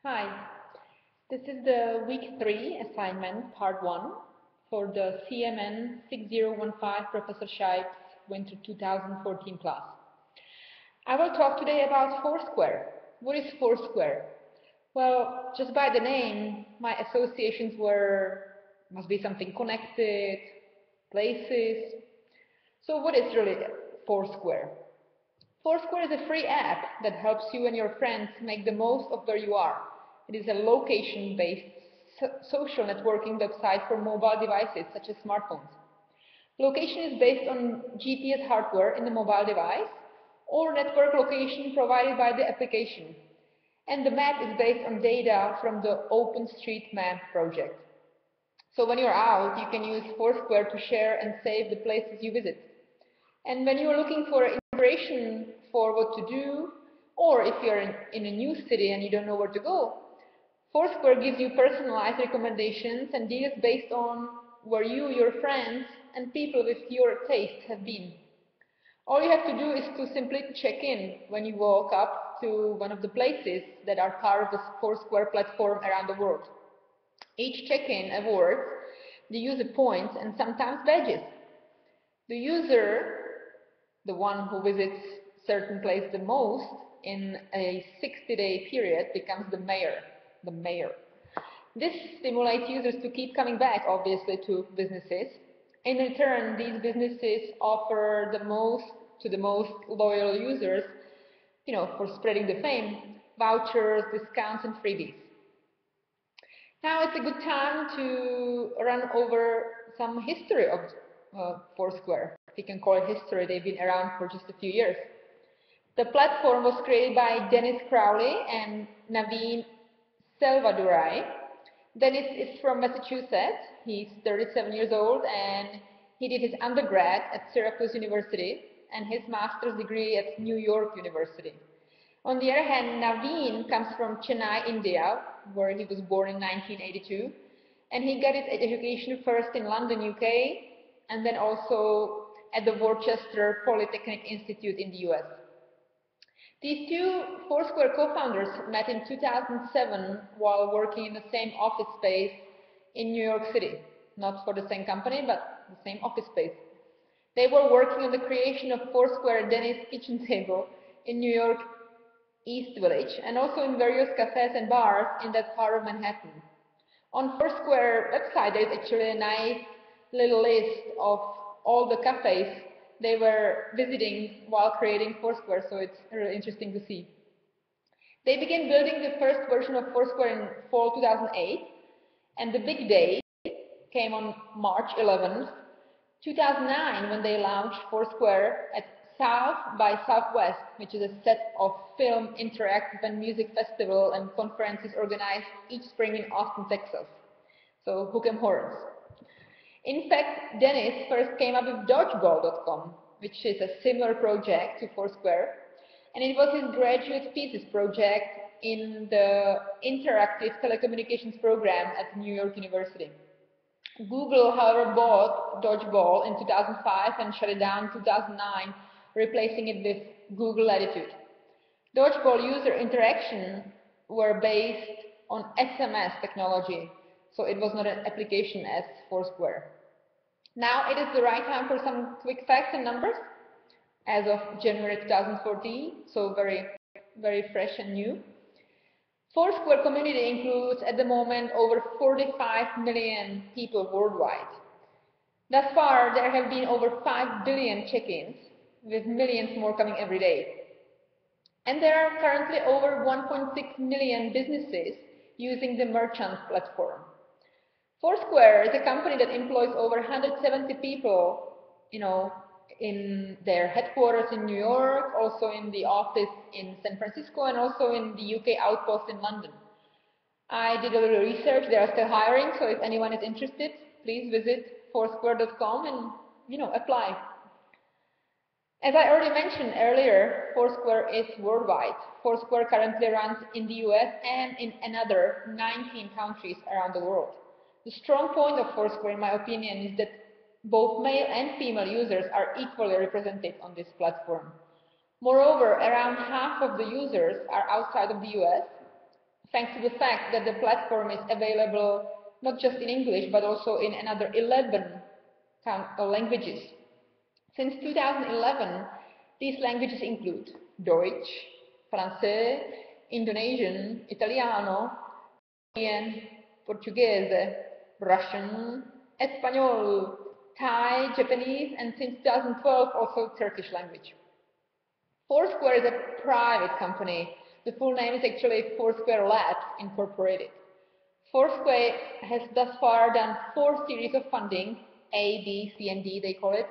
Hi, this is the week 3 assignment, part 1, for the CMN 6015 Professor Scheib's Winter 2014 class. I will talk today about Foursquare. What is Foursquare? Well, just by the name, my associations must be something connected, places. So what is really Foursquare? Foursquare is a free app that helps you and your friends make the most of where you are. It is a location-based social networking website for mobile devices such as smartphones. Location is based on GPS hardware in the mobile device or network location provided by the application. And the map is based on data from the OpenStreetMap project. So when you're out, you can use Foursquare to share and save the places you visit. And when you're looking for inspiration for what to do, or if you're in a new city and you don't know where to go, Foursquare gives you personalized recommendations and deals based on where you, your friends, and people with your taste have been. All you have to do is to simply check in when you walk up to one of the places that are part of the Foursquare platform around the world. Each check-in awards the user points and sometimes badges. The user, the one who visits certain place the most in a 60-day period, becomes the mayor. This stimulates users to keep coming back, obviously, to businesses. In return, these businesses offer the most to the most loyal users, for spreading the fame, vouchers, discounts, and freebies. Now it's a good time to run over some history of Foursquare. If you can call it history, they've been around for just a few years. The platform was created by Dennis Crowley and Naveen Selvadurai. Dennis is from Massachusetts. He's 37 years old and he did his undergrad at Syracuse University and his master's degree at New York University. On the other hand, Naveen comes from Chennai, India, where he was born in 1982, and he got his education first in London, UK, and then also at the Worcester Polytechnic Institute in the US. These two Foursquare co-founders met in 2007 while working in the same office space in New York City. Not for the same company, but the same office space. They were working on the creation of Foursquare Denny's Kitchen Table in New York East Village and also in various cafes and bars in that part of Manhattan. On Foursquare website there is actually a nice little list of all the cafes they were visiting while creating Foursquare, so it's really interesting to see. They began building the first version of Foursquare in fall 2008, and the big day came on March 11th, 2009, when they launched Foursquare at South by Southwest, which is a set of film, interactive, and music festival and conferences organized each spring in Austin, Texas. So hook 'em horns. In fact, Dennis first came up with Dodgeball.com, which is a similar project to Foursquare, and it was his graduate thesis project in the Interactive Telecommunications program at New York University. Google, however, bought Dodgeball in 2005 and shut it down in 2009, replacing it with Google Latitude. Dodgeball user interaction were based on SMS technology, so it was not an application as Foursquare. Now it is the right time for some quick facts and numbers. As of January 2014, so very, very fresh and new. Foursquare community includes at the moment over 45 million people worldwide. Thus far, there have been over 5 billion check-ins, with millions more coming every day. And there are currently over 1.6 million businesses using the merchant platform. Foursquare is a company that employs over 170 people, in their headquarters in New York, also in the office in San Francisco, and also in the UK outpost in London. I did a little research. They are still hiring, so if anyone is interested, please visit foursquare.com and, apply. As I already mentioned earlier, Foursquare is worldwide. Foursquare currently runs in the US and in another 19 countries around the world. The strong point of Foursquare, in my opinion, is that both male and female users are equally represented on this platform. Moreover, around half of the users are outside of the US. thanks to the fact that the platform is available not just in English but also in another 11 languages. Since 2011, these languages include Deutsch, Francais, Indonesian, Italiano, Korean, Portuguese, Russian, Espanol, Thai, Japanese, and since 2012 also Turkish language. Foursquare is a private company. The full name is actually Foursquare Labs Incorporated. Foursquare has thus far done 4 series of funding, A, B, C, and D they call it,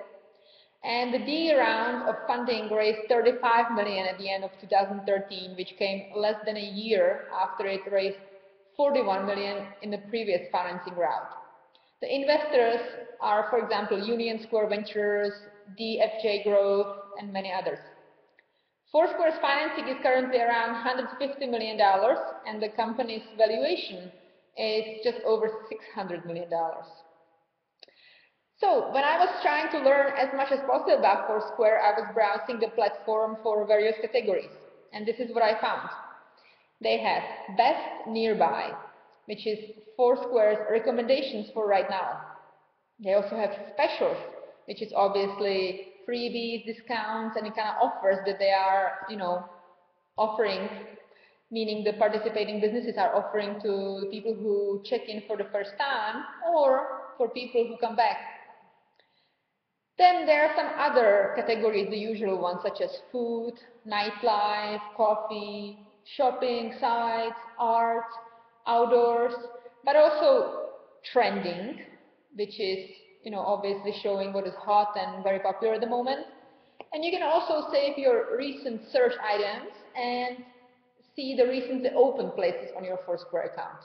and the D round of funding raised 35 million at the end of 2013, which came less than a year after it raised 41 million in the previous financing round. The investors are, for example, Union Square Ventures, DFJ Growth, and many others. Foursquare's financing is currently around $150 million, and the company's valuation is just over $600 million. So, when I was trying to learn as much as possible about Foursquare, I was browsing the platform for various categories, and this is what I found. They have Best Nearby, which is Foursquare's recommendations for right now. They also have Specials, which is obviously freebies, discounts, any kind of offers that they are, offering, meaning the participating businesses are offering to people who check in for the first time or for people who come back. Then there are some other categories, the usual ones, such as food, nightlife, coffee, shopping sites, art, outdoors, but also trending, which is, obviously showing what is hot and very popular at the moment. And you can also save your recent search items and see the recently opened places on your Foursquare account.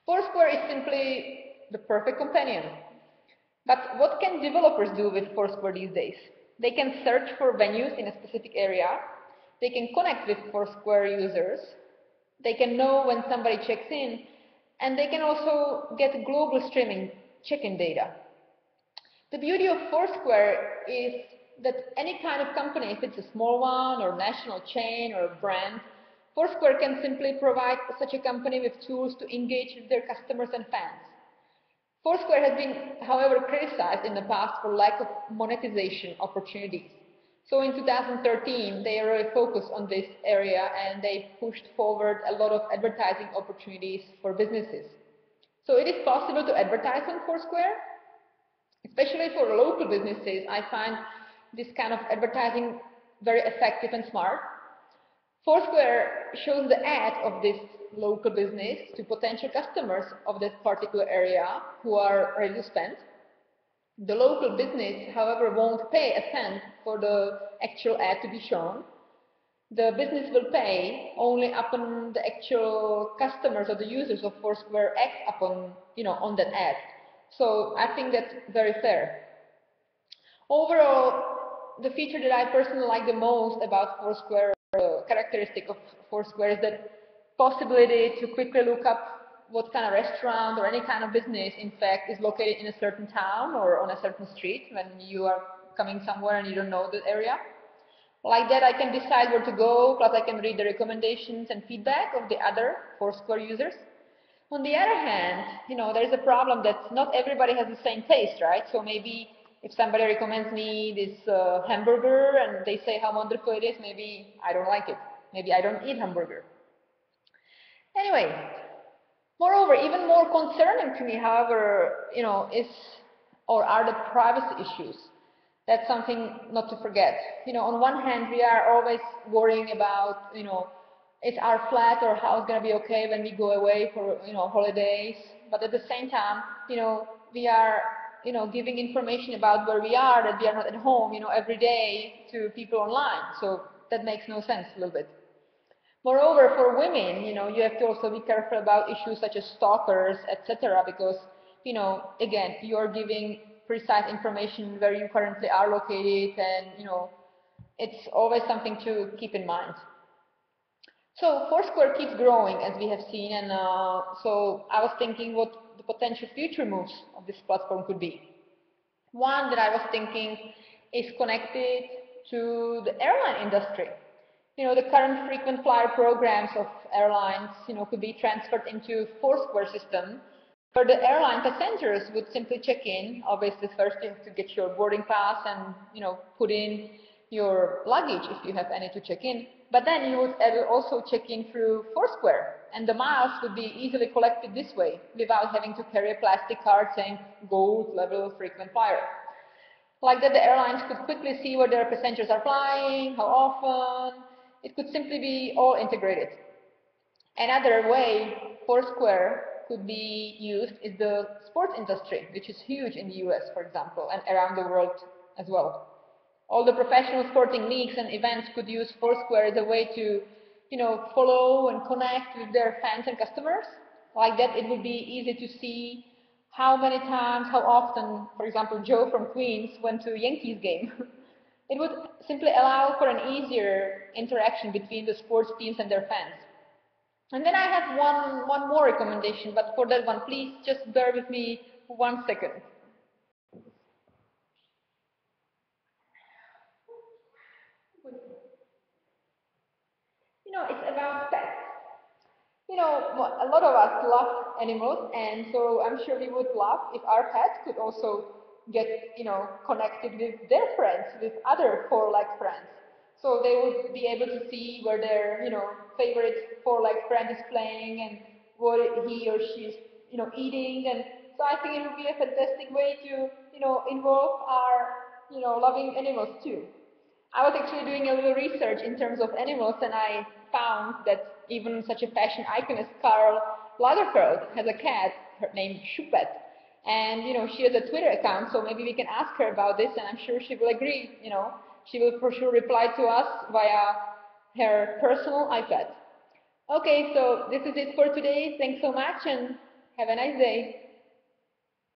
Foursquare is simply the perfect companion. But what can developers do with Foursquare these days? They can search for venues in a specific area, they can connect with Foursquare users, they can know when somebody checks in, and they can also get global streaming check-in data. The beauty of Foursquare is that any kind of company, if it's a small one or national chain or a brand, Foursquare can simply provide such a company with tools to engage with their customers and fans. Foursquare has been, however, criticized in the past for lack of monetization opportunities. So in 2013, they really focused on this area and they pushed forward a lot of advertising opportunities for businesses. So it is possible to advertise on Foursquare, especially for local businesses. I find this kind of advertising very effective and smart. Foursquare shows the ad of this local business to potential customers of that particular area who are ready to spend. The local business, however, won't pay a cent for the actual ad to be shown. The business will pay only upon the actual customers or the users of Foursquare act upon, on that ad. So I think that's very fair. Overall, the feature that I personally like the most about Foursquare, characteristic of Foursquare, is that possibility to quickly look up what kind of restaurant or any kind of business, in fact, is located in a certain town or on a certain street when you are coming somewhere and you don't know the area. Like that, I can decide where to go, plus I can read the recommendations and feedback of the other Foursquare users. On the other hand, there's a problem that not everybody has the same taste, right? So maybe if somebody recommends me this hamburger and they say how wonderful it is, maybe I don't like it. Maybe I don't eat hamburger. Anyway, moreover, even more concerning to me, however, are the privacy issues. That's something not to forget. On one hand, we are always worrying about, is our flat or house going to be okay when we go away for, holidays? But at the same time, we are, giving information about where we are, that we are not at home, every day to people online. So that makes no sense a little bit. Moreover, for women, you have to also be careful about issues such as stalkers, etc. Because, again, you're giving precise information where you currently are located, and, it's always something to keep in mind. So Foursquare keeps growing, as we have seen, and so I was thinking what the potential future moves of this platform could be. One that I was thinking is connected to the airline industry. The current frequent flyer programs of airlines, could be transferred into Foursquare system, where the airline passengers would simply check in. Obviously, first you have to get your boarding pass and, put in your luggage if you have any to check in. But then you would also check in through Foursquare, and the miles would be easily collected this way without having to carry a plastic card saying gold level frequent flyer. Like that, the airlines could quickly see where their passengers are flying, how often. It could simply be all integrated. Another way Foursquare could be used is the sports industry, which is huge in the US, for example, and around the world as well. All the professional sporting leagues and events could use Foursquare as a way to, follow and connect with their fans and customers. Like that, it would be easy to see how many times, how often, for example, Joe from Queens went to a Yankees game. It would simply allow for an easier interaction between the sports teams and their fans. And then I have one more recommendation, but for that one, please just bear with me 1 second. It's about pets. A lot of us love animals, and so I'm sure we would love if our pets could also get, connected with their friends, with other four-legged friends. So they would be able to see where their, favorite four-legged friend is playing and what he or she is, eating. And so I think it would be a fantastic way to, involve our, loving animals too. I was actually doing a little research in terms of animals, and I found that even such a fashion icon as Karl Lagerfeld has a cat named Choupette. And, she has a Twitter account, so maybe we can ask her about this, and I'm sure she will agree. She will for sure reply to us via her personal iPad. Okay, so this is it for today. Thanks so much, and have a nice day.